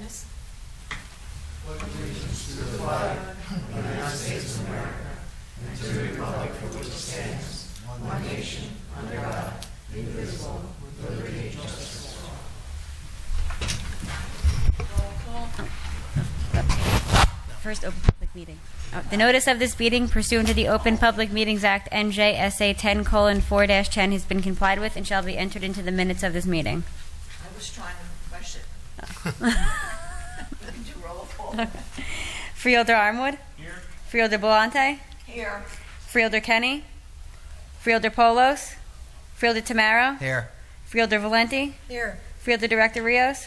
Dennis? Pledge allegiance to the flag of the United States of America and to the republic for which it stands, one nation, under God, indivisible, with liberty and justice for all. Roll call. First, open public meeting. The notice of this meeting pursuant to the Open Public Meetings Act NJSA 10:4-10 has been complied with and shall be entered into the minutes of this meeting. I was trying to rush it. Do roll call. Freeholder Armwood? Here. Freeholder Belante? Here. Freeholder Kenny? Freeholder Polos? Freeholder Tamaro? Here. Freeholder Valenti? Here. Freeholder Director Rios?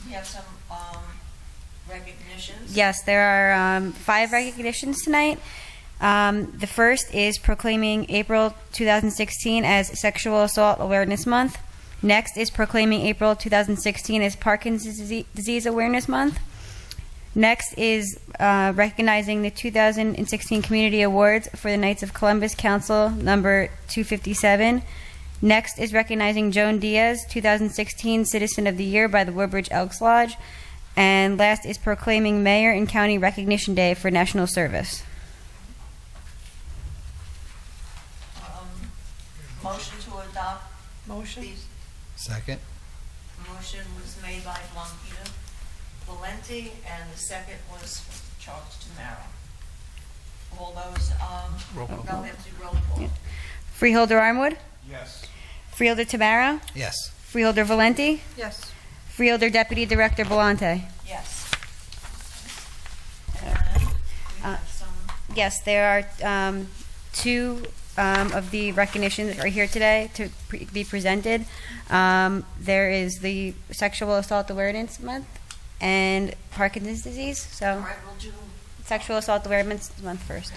We have some recognitions. Yes, there are 5 recognitions tonight. The first is proclaiming April 2016 as Sexual Assault Awareness Month. Next is proclaiming April 2016 as Parkinson's Disease Awareness Month. Next is recognizing the 2016 Community Awards for the Knights of Columbus Council number 257. Next is recognizing Joan Diaz, 2016 Citizen of the Year by the Woodbridge Elks Lodge. And last is proclaiming Mayor and County Recognition Day for National Service. Motion to adopt. Motion. These. Second. Motion was made by Blanquita Valenti, and the second was Charles Tamaro. All those, Roll call. no, we have to roll call. Yeah. Freeholder Armwood? Yes. Freeholder Tamaro? Yes. Freeholder Valenti? Yes. Freeholder Deputy Director Belante? Yes. And we have some, Yes, there are 2 of the recognitions that are here today to be presented. There is the Sexual Assault Awareness Month and Parkinson's disease. all So, right, we'll do, Sexual Assault Awareness Month first.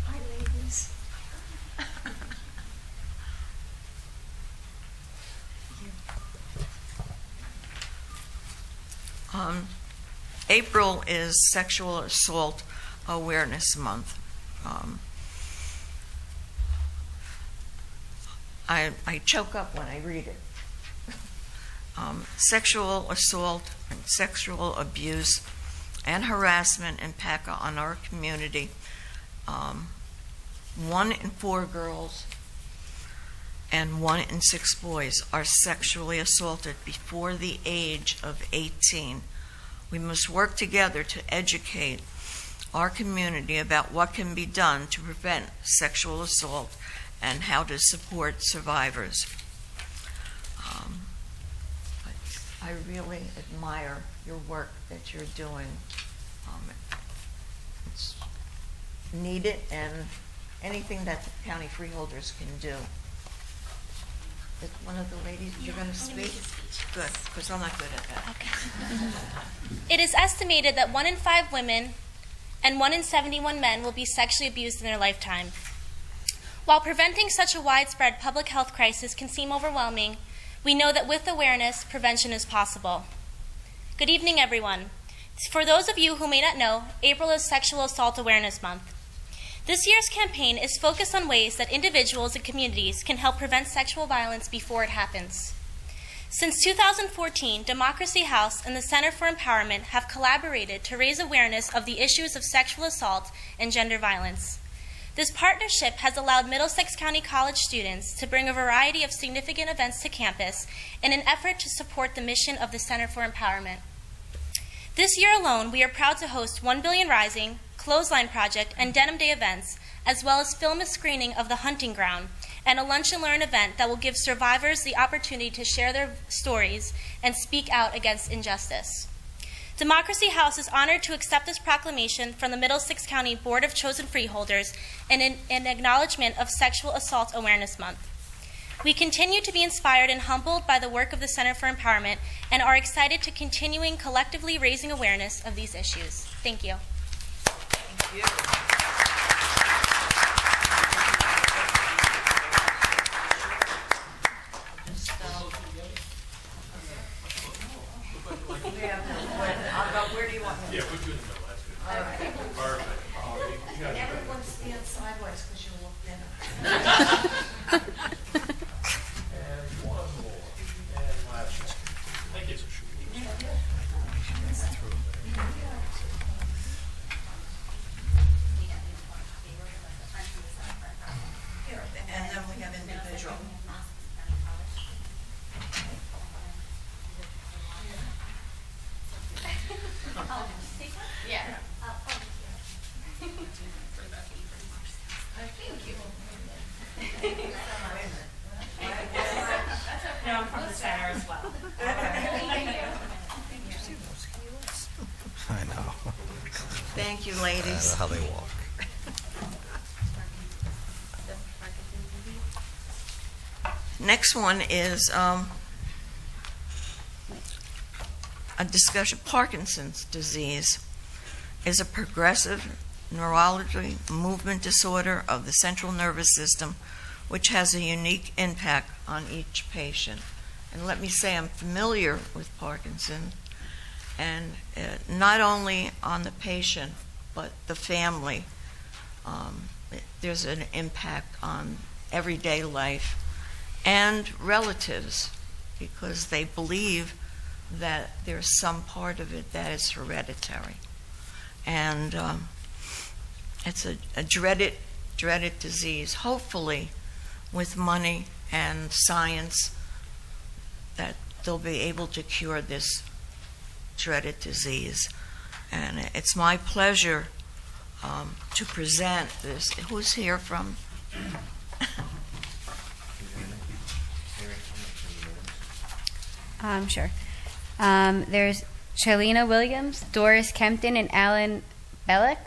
hi ladies. April is Sexual Assault Awareness Month. I choke up when I read it. Sexual assault and sexual abuse and harassment impact on our community. 1 in 4 girls and 1 in 6 boys are sexually assaulted before the age of 18. We must work together to educate our community about what can be done to prevent sexual assault and how to support survivors. I really admire your work that you're doing. It's needed, and anything that the county freeholders can do. Is one of the ladies, you're going to speak? Good, because I'm not good at that. It is estimated that 1 in 5 women and 1 in 71 men will be sexually abused in their lifetime. While preventing such a widespread public health crisis can seem overwhelming, we know that with awareness, prevention is possible. Good evening, everyone. For those of you who may not know, April is Sexual Assault Awareness Month. This year's campaign is focused on ways that individuals and communities can help prevent sexual violence before it happens. Since 2014, Democracy House and the Center for Empowerment have collaborated to raise awareness of the issues of sexual assault and gender violence. This partnership has allowed Middlesex County College students to bring a variety of significant events to campus in an effort to support the mission of the Center for Empowerment. This year alone, we are proud to host 1 Billion Rising, Clothesline Project, and Denim Day events, as well as film a screening of The Hunting Ground and a Lunch and Learn event that will give survivors the opportunity to share their stories and speak out against injustice. Democracy House is honored to accept this proclamation from the Middlesex County Board of Chosen Freeholders in acknowledgement of Sexual Assault Awareness Month. We continue to be inspired and humbled by the work of the Center for Empowerment and are excited to continuing collectively raising awareness of these issues. Thank you. Thank you. Where do you want me? Yeah, put you in the middle. That's good. All right. Perfect. You got it. Everyone stand sideways because you look thinner. And one more. And last one. Thank you. Here, and then we have individual. No, I'm from the center as well. I know. Thank you, ladies. How they walk. Next one is a discussion. Parkinson's disease is a progressive neurology movement disorder of the central nervous system, which has a unique impact on each patient. And let me say I'm familiar with Parkinson, and not only on the patient, but the family. There's an impact on everyday life and relatives, because they believe that there's some part of it that is hereditary. And it's a dreaded disease. Hopefully, with money and science, that they'll be able to cure this dreaded disease. And it's my pleasure to present this. Who's here from? Sure. There's Charlena Williams, Doris Kempton, and Alan Bleck.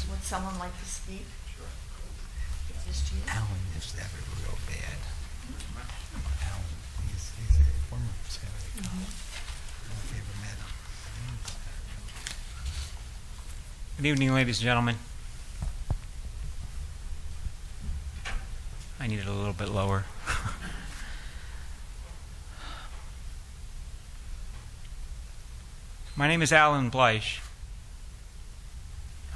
Would someone like to speak? Sure. Just you. Alan used to have it real bad. Alan, he's a former Saturday college. I don't know if you ever met him. Good evening, ladies and gentlemen. I need it a little bit lower. My name is Alan Bleich.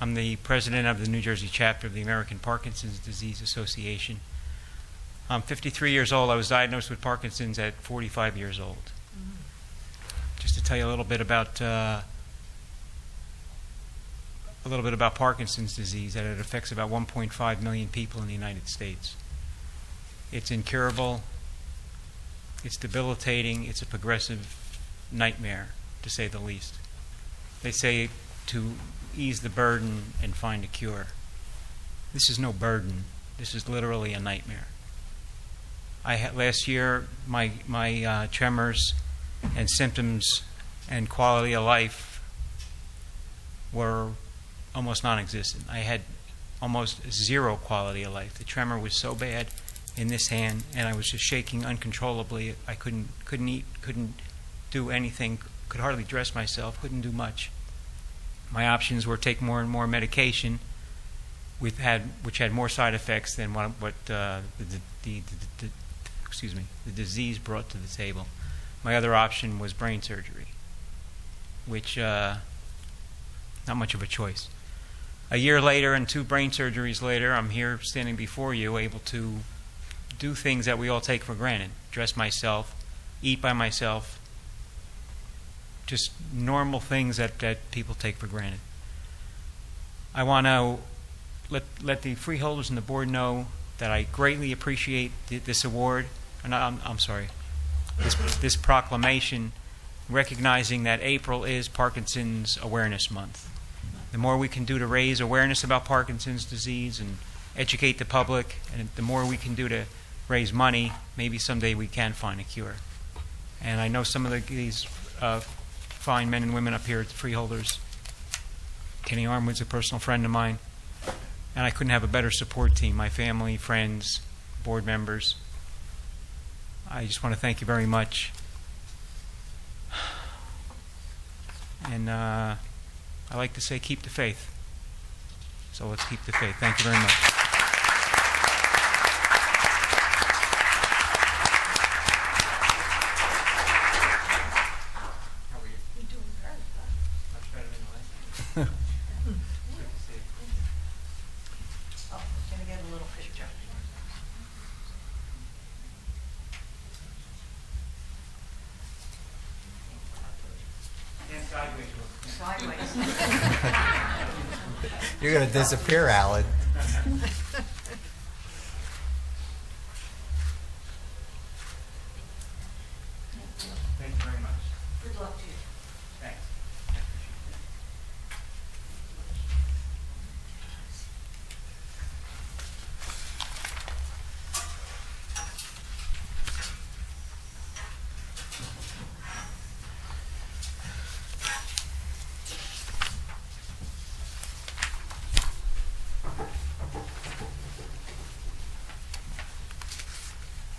I'm the president of the New Jersey chapter of the American Parkinson's Disease Association. I'm 53 years old. I was diagnosed with Parkinson's at 45 years old. Just to tell you a little bit about Parkinson's disease, that it affects about 1.5 million people in the United States. It's incurable, it's debilitating, it's a progressive nightmare, to say the least. They say to ease the burden and find a cure. This is no burden. This is literally a nightmare. Last year, my tremors and symptoms and quality of life were almost non-existent. I had almost zero quality of life. The tremor was so bad in this hand, and I was just shaking uncontrollably. I couldn't eat, couldn't do anything, could hardly dress myself, couldn't do much. My options were take more and more medication, which had more side effects than what the disease brought to the table. My other option was brain surgery, which not much of a choice. A year later and 2 brain surgeries later, I'm here standing before you, able to do things that we all take for granted. Dress myself, eat by myself, just normal things that people take for granted. I want to let the Freeholders and the board know that I greatly appreciate this award. I'm sorry, this proclamation recognizing that April is Parkinson's Awareness Month. The more we can do to raise awareness about Parkinson's disease and educate the public, and the more we can do to raise money, maybe someday we can find a cure. And I know some of these fine men and women up here at the Freeholders. Kenny Armwood's a personal friend of mine. and I couldn't have a better support team, my family, friends, board members. I just want to thank you very much. And I like to say keep the faith. So let's keep the faith. Thank you very much. How are you? You're doing great, huh? Much better than last time. Good to see you. Oh, can I get a little picture? And sideways. Sideways. You're going to disappear, Alan. Thank you very much. Good luck to you. Thanks. I appreciate it.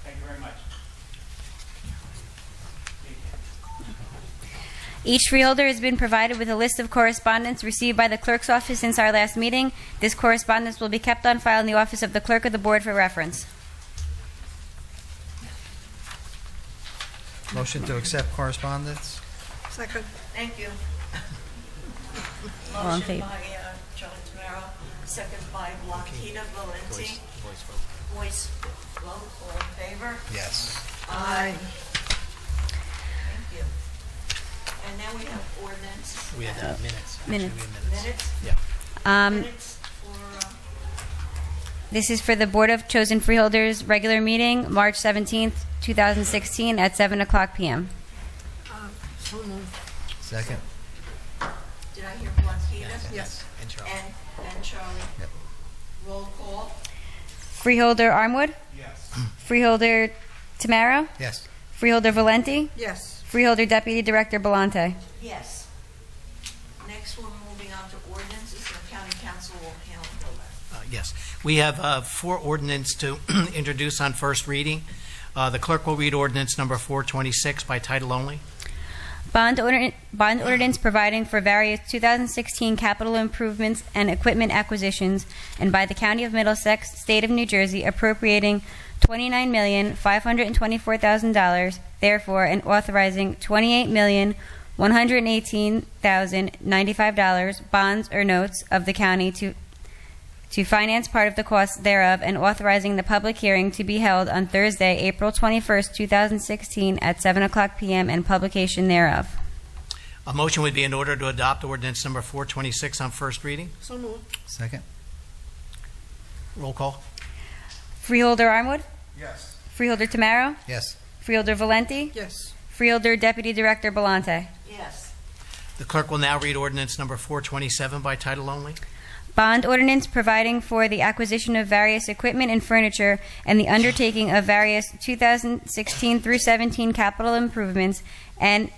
Thank you very much. Each freeholder has been provided with a list of correspondence received by the clerk's office since our last meeting. This correspondence will be kept on file in the office of the clerk of the board for reference. Motion to accept correspondence? Second. Thank you. All in Motion favor? by John Tamara, second by Blanquita Valenti. Voice vote, all in favor? Yes. Aye. Thank you. And now we have ordinance. We have minutes. Minutes. Minutes? Yeah. Minutes for, This is for the Board of Chosen Freeholders regular meeting, March 17th, 2016, at 7 o'clock p.m. So moved. Second? did I hear Blanquita? Yes. And Charlie. And Charlie? Yep. Roll call? Freeholder Armwood? Yes. Freeholder Tamaro? Yes. Freeholder Valenti? Yes. Freeholder Deputy Director Belante? Yes. Next, we're moving on to ordinances, the county council will handle that. Yes. We have 4 ordinance to introduce on first reading. The clerk will read ordinance number 426 by title only. Bond ordinance providing for various 2016 capital improvements and equipment acquisitions, and by the County of Middlesex, State of New Jersey, appropriating $29,524,000, therefore, and authorizing $28,118,095 bonds or notes of the county to finance part of the costs thereof, and authorizing the public hearing to be held on Thursday, April 21st, 2016, at 7 o'clock p.m. and publication thereof. A motion would be in order to adopt ordinance number 426 on first reading. So moved. Second? Roll call. Freeholder Armwood? Yes. Freeholder Tamaro? Yes. Freeholder Valenti? Yes. Freeholder Deputy Director Belante? Yes. The clerk will now read ordinance number 427 by title only. Bond ordinance providing for the acquisition of various equipment and furniture and the undertaking of various 2016 through 17 capital improvements and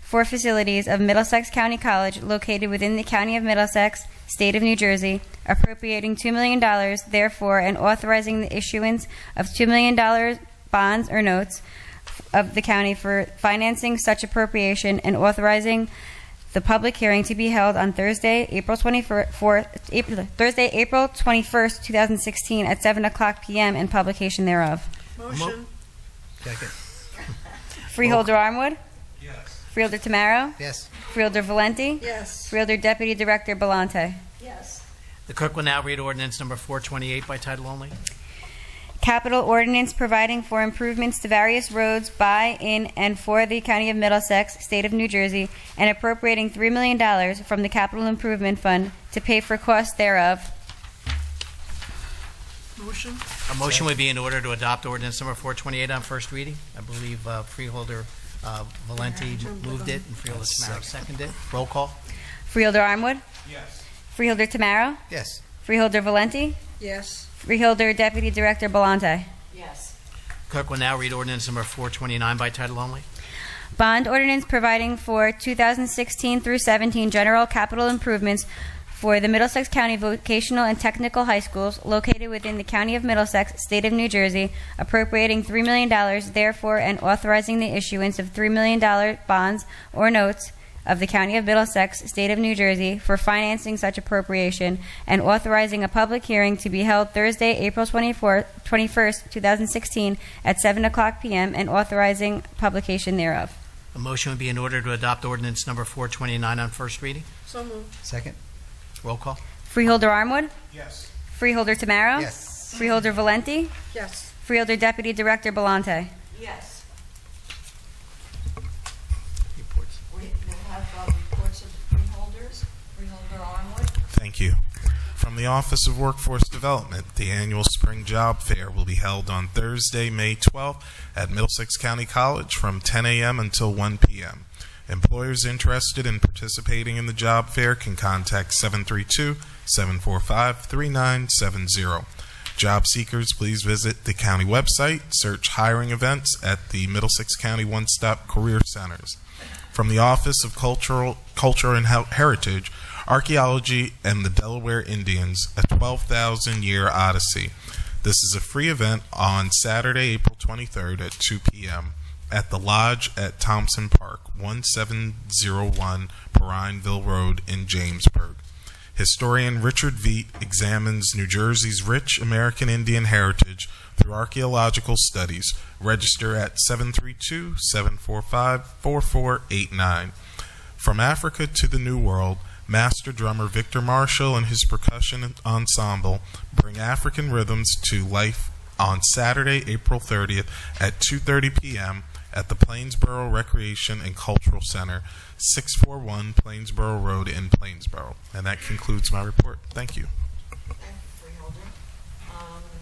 for facilities of Middlesex County College located within the County of Middlesex, State of New Jersey, appropriating $2 million, therefore, and authorizing the issuance of $2 million bonds or notes of the county for financing such appropriation, and authorizing the public hearing to be held on Thursday, April 21st, 2016, at 7 o'clock p.m. and publication thereof. Motion. Second? Freeholder Armwood? Yes. Freeholder Tamaro? Yes. Freeholder Valenti? Yes. Freeholder Deputy Director Belante? Yes. The clerk will now read ordinance number 428 by title only. Capital ordinance providing for improvements to various roads by, in, and for the County of Middlesex, State of New Jersey, and appropriating $3 million from the Capital Improvement Fund to pay for costs thereof. Motion. A motion would be in order to adopt ordinance number 428 on first reading. I believe Freeholder Valenti moved it and Freeholder Tamaro seconded it. Roll call. Freeholder Armwood? Yes. Freeholder Tamaro? Yes. Freeholder Valenti? Yes. Freeholder Deputy Director Belante? Yes. Clerk will now read ordinance number 429 by title only. Bond ordinance providing for 2016 through 17 general capital improvements for the Middlesex County Vocational and Technical High Schools located within the County of Middlesex, State of New Jersey, appropriating $3 million, therefore, and authorizing the issuance of $3 million bonds or notes of the County of Middlesex, State of New Jersey, for financing such appropriation, and authorizing a public hearing to be held Thursday, April 21st, 2016, at 7 o'clock p.m., and authorizing publication thereof. A motion would be in order to adopt ordinance number 429 on first reading. So moved. Second? Roll call. Freeholder Armwood? Yes. Freeholder Tamaro? Yes. Freeholder Valenti? Yes. Freeholder Deputy Director Belmonte? Yes. Reports. We will have reports of the freeholders. Freeholder Armwood. Thank you. From the Office of Workforce Development, the annual Spring Job Fair will be held on Thursday, May 12th at Middlesex County College from 10 a.m. until 1 p.m. Employers interested in participating in the job fair can contact 732-745-3970. Job seekers, please visit the county website, search hiring events at the Middlesex County One-Stop Career Centers. From the Office of Culture and Heritage, Archaeology and the Delaware Indians, a 12,000-year odyssey. This is a free event on Saturday, April 23rd at 2 p.m. at the Lodge at Thompson Park, 1701 Perrineville Road in Jamesburg. Historian Richard Veet examines New Jersey's rich American Indian heritage through archaeological studies. Register at 732-745-4489. From Africa to the New World, master drummer Victor Marshall and his percussion ensemble bring African rhythms to life on Saturday, April 30th at 2:30 p.m. at the Plainsboro Recreation and Cultural Center, 641 Plainsboro Road in Plainsboro. And that concludes my report. Thank you. Thank you, Freeholder.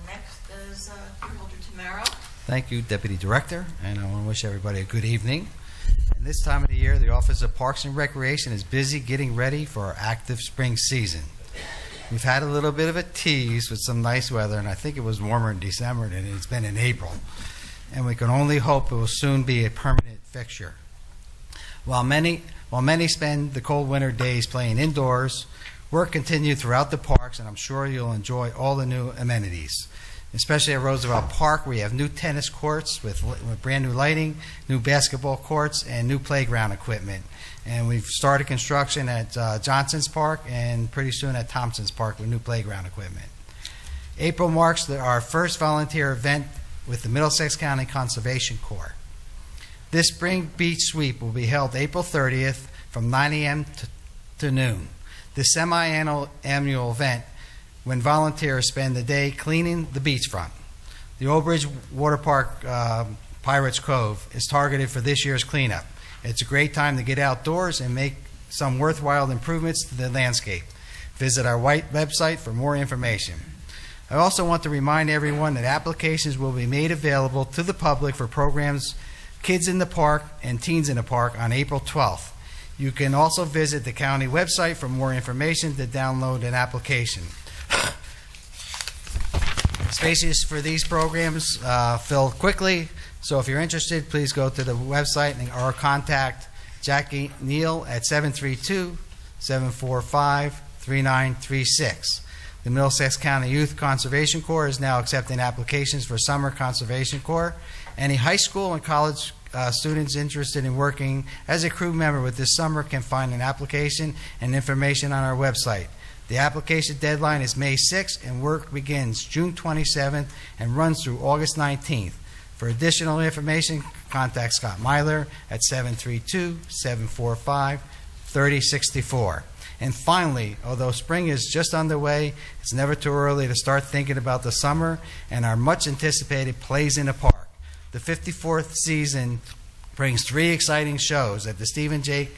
Next is Freeholder Tamaro. Thank you, Deputy Director, and I want to wish everybody a good evening. And this time of the year, the Office of Parks and Recreation is busy getting ready for our active spring season. We've had a little bit of a tease with some nice weather, and I think it was warmer in December than it's been in April. And we can only hope it will soon be a permanent fixture. While many spend the cold winter days playing indoors, work continued throughout the parks, and I'm sure you'll enjoy all the new amenities. Especially at Roosevelt Park, we have new tennis courts with brand new lighting, new basketball courts, and new playground equipment. And we've started construction at Johnson's Park and pretty soon at Thompson's Park with new playground equipment. April marks our first volunteer event with the Middlesex County Conservation Corps. This spring beach sweep will be held April 30th from 9 a.m. to noon. This semi-annual event when volunteers spend the day cleaning the beachfront. The Old Bridge Water Park Pirates Cove is targeted for this year's cleanup. It's a great time to get outdoors and make some worthwhile improvements to the landscape. Visit our website for more information. I also want to remind everyone that applications will be made available to the public for programs Kids in the Park and Teens in the Park on April 12th. You can also visit the county website for more information to download an application. Spaces for these programs fill quickly, so if you're interested, please go to the website or contact Jackie Neal at 732-745-3936. The Middlesex County Youth Conservation Corps is now accepting applications for Summer Conservation Corps. Any high school and college students interested in working as a crew member with this summer can find an application and information on our website. The application deadline is May 6th, and work begins June 27th and runs through August 19th. For additional information, contact Scott Myler at 732-745-3064. And finally, although spring is just underway, it's never too early to start thinking about the summer and our much-anticipated Plays in the Park. The 54th season brings 3 exciting shows at the Stephen J.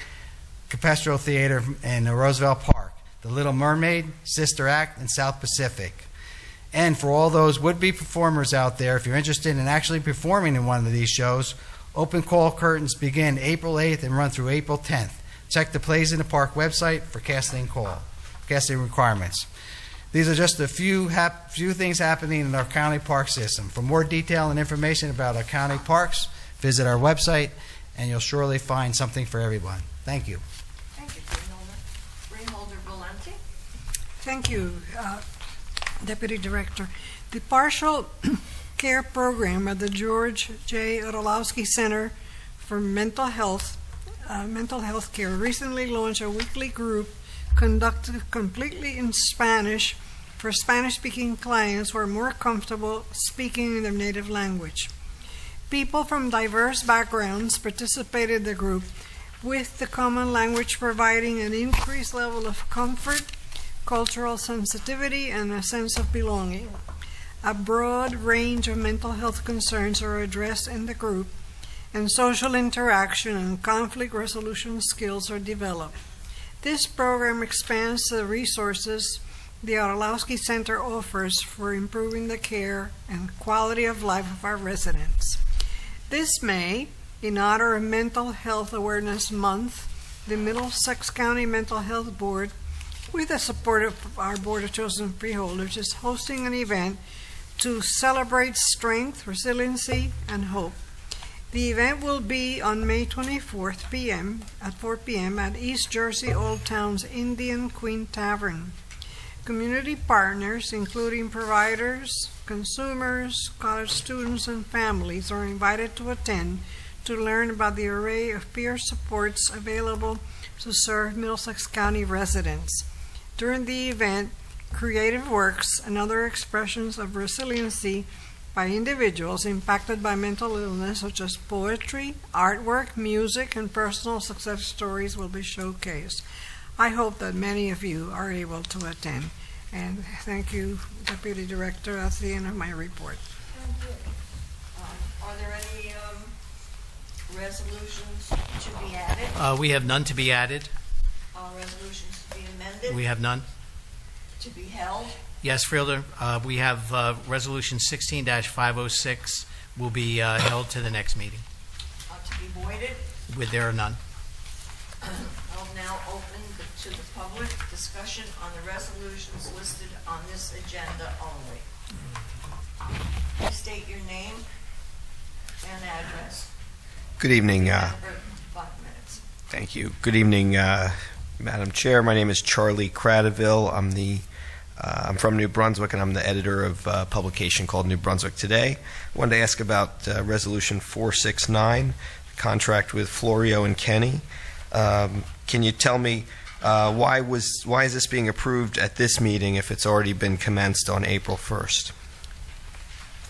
Capestro Theater in Roosevelt Park: The Little Mermaid, Sister Act, and South Pacific. And for all those would-be performers out there, if you're interested in actually performing in one of these shows, open call curtains begin April 8th and run through April 10th. Check the Plays in the Park website for casting requirements. These are just a few things happening in our county park system. For more detail and information about our county parks, visit our website, and you'll surely find something for everyone. Thank you. Thank you, Freeholder. Freeholder Valenti. Thank you, Deputy Director. The partial care program at the George J. Orlowski Center for Mental Health Care recently launched a weekly group conducted completely in Spanish for Spanish-speaking clients who are more comfortable speaking in their native language. People from diverse backgrounds participated in the group, with the common language providing an increased level of comfort, cultural sensitivity, and a sense of belonging. A broad range of mental health concerns are addressed in the group, and social interaction and conflict resolution skills are developed. This program expands the resources the Orlowski Center offers for improving the care and quality of life of our residents. This May, in honor of Mental Health Awareness Month, the Middlesex County Mental Health Board, with the support of our Board of Chosen Freeholders, is hosting an event to celebrate strength, resiliency, and hope. The event will be on May 24th at 4 p.m. at East Jersey Old Town's Indian Queen Tavern. Community partners, including providers, consumers, college students, and families, are invited to attend to learn about the array of peer supports available to serve Middlesex County residents. During the event, creative works and other expressions of resiliency by individuals impacted by mental illness, such as poetry, artwork, music, and personal success stories, will be showcased. I hope that many of you are able to attend. And thank you, Deputy Director. That's the end of my report. Are there any resolutions to be added? We have none to be added. Resolutions to be amended? We have none. To be held? Yes, Freeholder, we have Resolution 16-506 will be held to the next meeting. To be voided? There are none. I'll now open to the public discussion on the resolutions listed on this agenda only. Please state your name and address. Good evening. 5 minutes. Thank you. Good evening, Madam Chair. My name is Charlie Cradaville. I'm from New Brunswick, and I'm the editor of a publication called New Brunswick Today. I wanted to ask about Resolution 469, contract with Florio and Kenny. Can you tell me why is this being approved at this meeting if it's already been commenced on April 1st?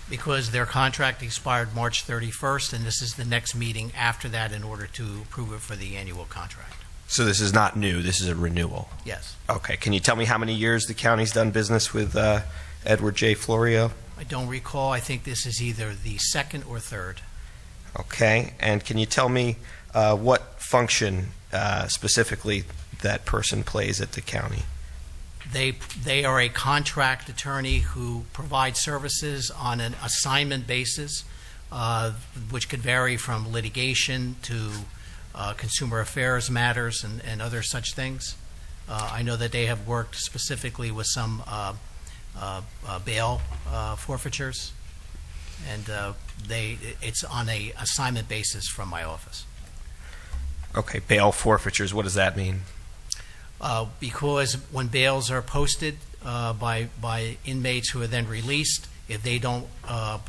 Because their contract expired March 31st, and this is the next meeting after that in order to approve it for the annual contract. So this is not new, this is a renewal? Yes. Okay. Can you tell me how many years the county's done business with Edward J. Florio? I don't recall. I think this is either the second or third. Okay. And can you tell me what function specifically that person plays at the county? They are a contract attorney who provides services on an assignment basis, which could vary from litigation to consumer affairs matters and other such things. I know that they have worked specifically with some bail forfeitures, and it's on a assignment basis from my office. Okay, bail forfeitures, what does that mean? Because when bails are posted by inmates who are then released, if they don't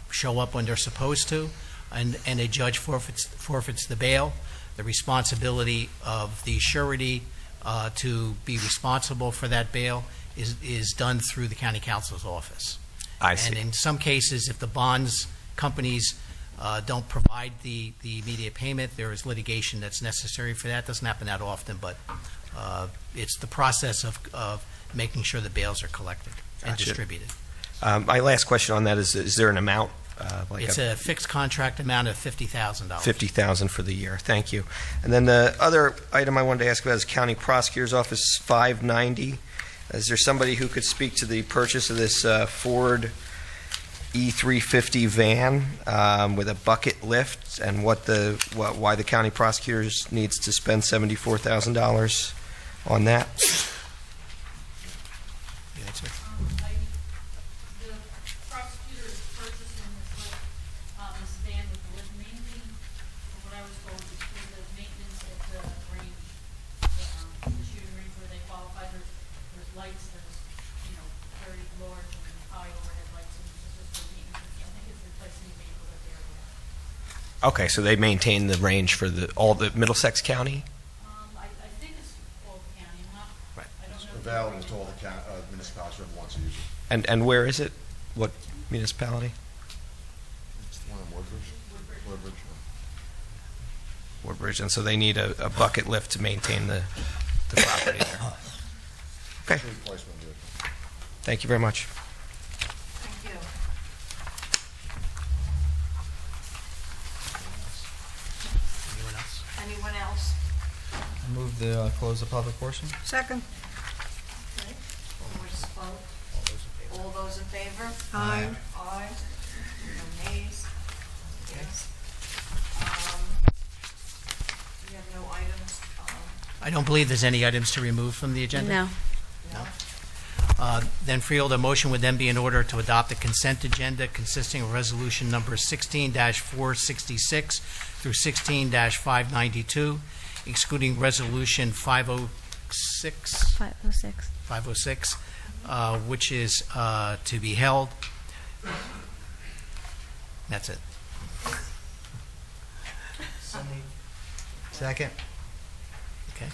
show up when they're supposed to, and a judge forfeits the bail, the responsibility of the surety to be responsible for that bail is done through the county counsel's office. I see. And in some cases, if the bonds companies don't provide the immediate payment, there is litigation that's necessary for that. Doesn't happen that often, but it's the process of making sure the bails are collected and Gotcha. distributed. My last question on that is there an amount? It's a fixed contract amount of $50,000. $50,000 for the year. Thank you. And then the other item I wanted to ask about is County Prosecutor's Office 590. Is there somebody who could speak to the purchase of this Ford E350 van with a bucket lift and why the county prosecutors needs to spend $74,000 on that? You answer. The prosecutor is purchasing this van with the lift mainly, from what I was told, is for the maintenance at the range, the shooting range where they qualify. There's lights, there's Okay, so they maintain the range for all the Middlesex County? I think it's all county, not, Right. I don't know. Available to all the municipalities who wants to use it. And where is it? What municipality? It's the one in Woodbridge. Woodbridge. Woodbridge, and so they need a bucket lift to maintain the property there. Okay, Replacement vehicle. thank you very much. Thank you. Anyone else? Anyone else? I move to close the public portion. Second. Okay. One more vote. All those in favor? Aye. Aye. No nays? Yes. We have no items. I don't believe there's any items to remove from the agenda. No. Then Freeholder, a motion would then be in order to adopt the consent agenda consisting of resolution number 16-466 through 16-592, excluding resolution 506, 506. which is to be held. That's it. Second. Okay.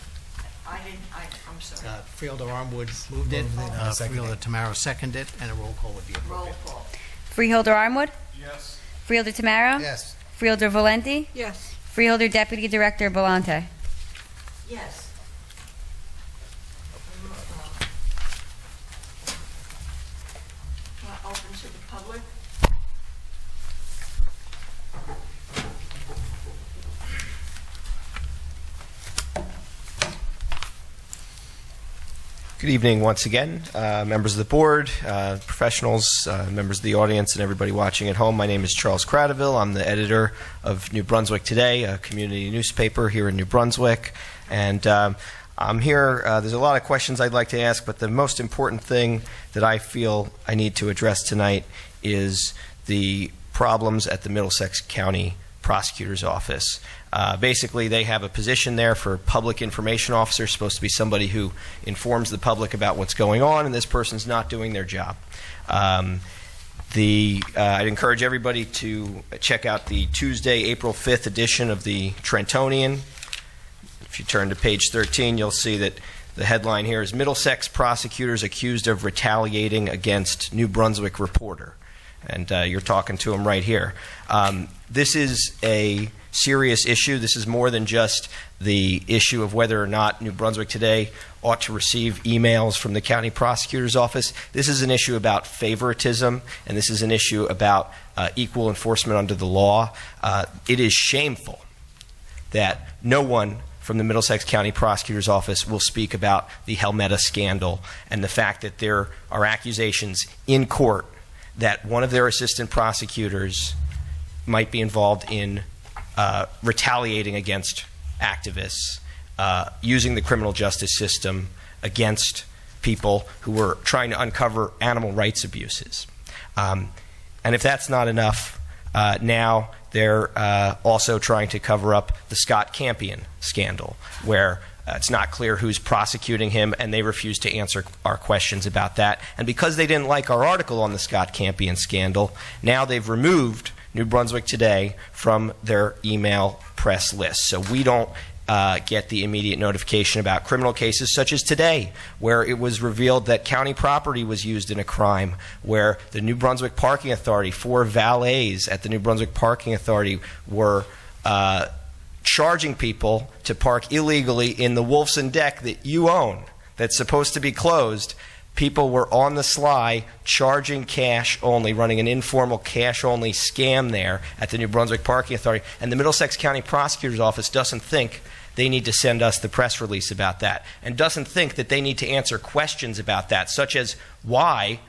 I'm sorry. Freeholder Armwood moved it. I second Freeholder it. Tamaro seconded it, and a roll call would be Roll appropriate. call. Freeholder Armwood? Yes. Freeholder Tamaro? Yes. Freeholder Valenti? Yes. Freeholder Deputy Director Belmonte? Yes. Open to the public. Good evening once again, members of the board, professionals, members of the audience, and everybody watching at home. My name is Charles Cradaville. I'm the editor of New Brunswick Today, a community newspaper here in New Brunswick. And I'm here. There's a lot of questions I'd like to ask, but the most important thing that I feel I need to address tonight is the problems at the Middlesex County Prosecutor's Office. Basically, they have a position there for public information officer, supposed to be somebody who informs the public about what's going on, and this person's not doing their job. I'd encourage everybody to check out the Tuesday, April 5th edition of the Trentonian. If you turn to page 13, you'll see that the headline here is Middlesex Prosecutors Accused of Retaliating Against New Brunswick Reporter. And you're talking to him right here. This is a serious issue. This is more than just the issue of whether or not New Brunswick Today ought to receive emails from the county prosecutor's office. This is an issue about favoritism, and this is an issue about equal enforcement under the law. It is shameful that no one from the Middlesex County Prosecutor's Office will speak about the Helmeta scandal and the fact that there are accusations in court that one of their assistant prosecutors might be involved in retaliating against activists, using the criminal justice system against people who were trying to uncover animal rights abuses. And if that's not enough, now they're also trying to cover up the Scott Campion scandal, where it's not clear who's prosecuting him, and they refuse to answer our questions about that. And because they didn't like our article on the Scott Campion scandal, now they've removed New Brunswick Today from their email press list. So we don't get the immediate notification about criminal cases such as today, where it was revealed that county property was used in a crime, where the New Brunswick Parking Authority, 4 valets at the New Brunswick Parking Authority were charging people to park illegally in the Wolfson deck that you own, that's supposed to be closed. People were on the sly, charging cash only, running an informal cash-only scam there at the New Brunswick Parking Authority. And the Middlesex County Prosecutor's Office doesn't think they need to send us the press release about that, and doesn't think that they need to answer questions about that, such as why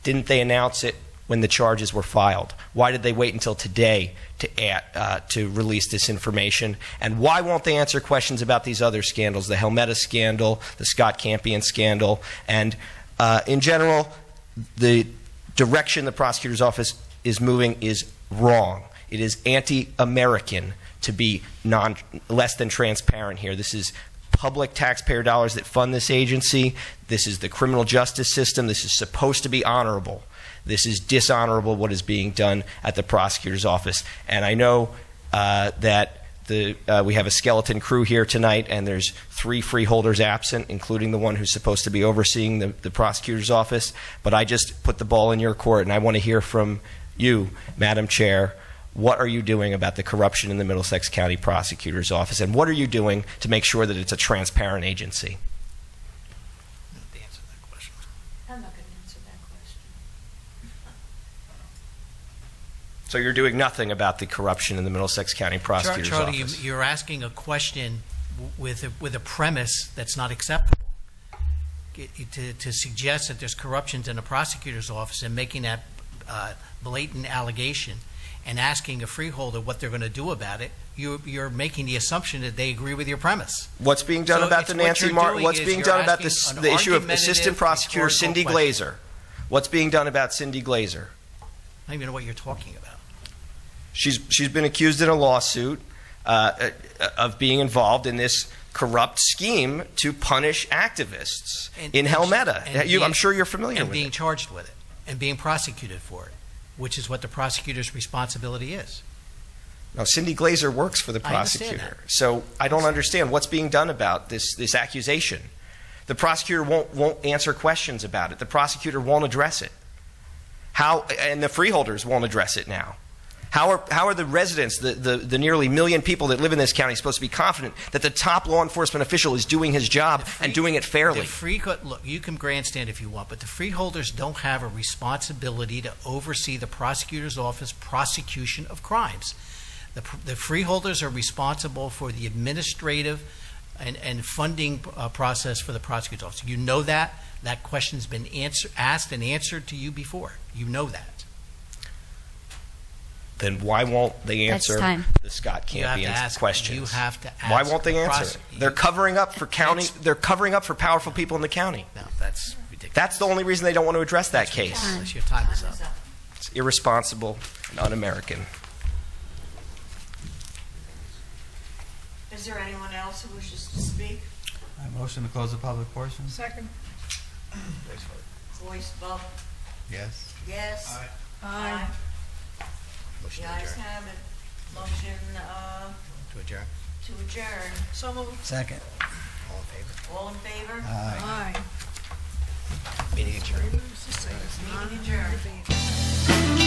didn't they announce it when the charges were filed? Why did they wait until today to release this information? And why won't they answer questions about these other scandals, the Helmeta scandal, the Scott Campion scandal? And in general, the direction the prosecutor's office is moving is wrong. It is anti-American to be less than transparent here. This is public taxpayer dollars that fund this agency. This is the criminal justice system. This is supposed to be honorable. This is dishonorable what is being done at the prosecutor's office. And I know that we have a skeleton crew here tonight, and there's 3 freeholders absent, including the one who's supposed to be overseeing the prosecutor's office. But I just put the ball in your court, and I want to hear from you, Madam Chair. What are you doing about the corruption in the Middlesex County Prosecutor's Office, and what are you doing to make sure that it's a transparent agency? I'm not going to answer that question. So you're doing nothing about the corruption in the Middlesex County Prosecutor's Charlie, Office? you're asking a question with a premise that's not acceptable. To suggest that there's corruption in the prosecutor's office and making that blatant allegation and asking a freeholder what they're going to do about it, you're making the assumption that they agree with your premise. What's being done about the Nancy Martin? What's being done about the issue of Assistant Prosecutor Cindy Glazer? What's being done about Cindy Glazer? I don't even know what you're talking about. She's been accused in a lawsuit of being involved in this corrupt scheme to punish activists in Helmetta. I'm sure you're familiar with it. And being charged with it and being prosecuted for it, which is what the prosecutor's responsibility is. No, Cindy Glazer works for the prosecutor. So I don't understand what's being done about this accusation. The prosecutor won't answer questions about it. The prosecutor won't address it. And the freeholders won't address it now. How are the residents, the nearly 1 million people that live in this county, supposed to be confident that the top law enforcement official is doing his job and doing it fairly? Look, you can grandstand if you want, but the freeholders don't have a responsibility to oversee the prosecutor's office prosecution of crimes. The freeholders are responsible for the administrative and funding process for the prosecutor's office. You know that. That question's been asked and answered to you before. You know that. Then why won't they answer the Scott Campion's questions? You have to ask. Why won't they answer? They're covering up for county. They're covering up for powerful people in the county. No, that's ridiculous. That's the only reason they don't want to address that case. Your time is up. It's irresponsible and un-American. Is there anyone else who wishes to speak? I motion to close the public portion. Second. Voice vote. Yes. Yes. Aye. Motion The to ayes adjourn. have it. Motion To adjourn. to adjourn. So moved. Second. All in favor? All in favor? Aye. Aye. Meeting adjourned. Meeting adjourned.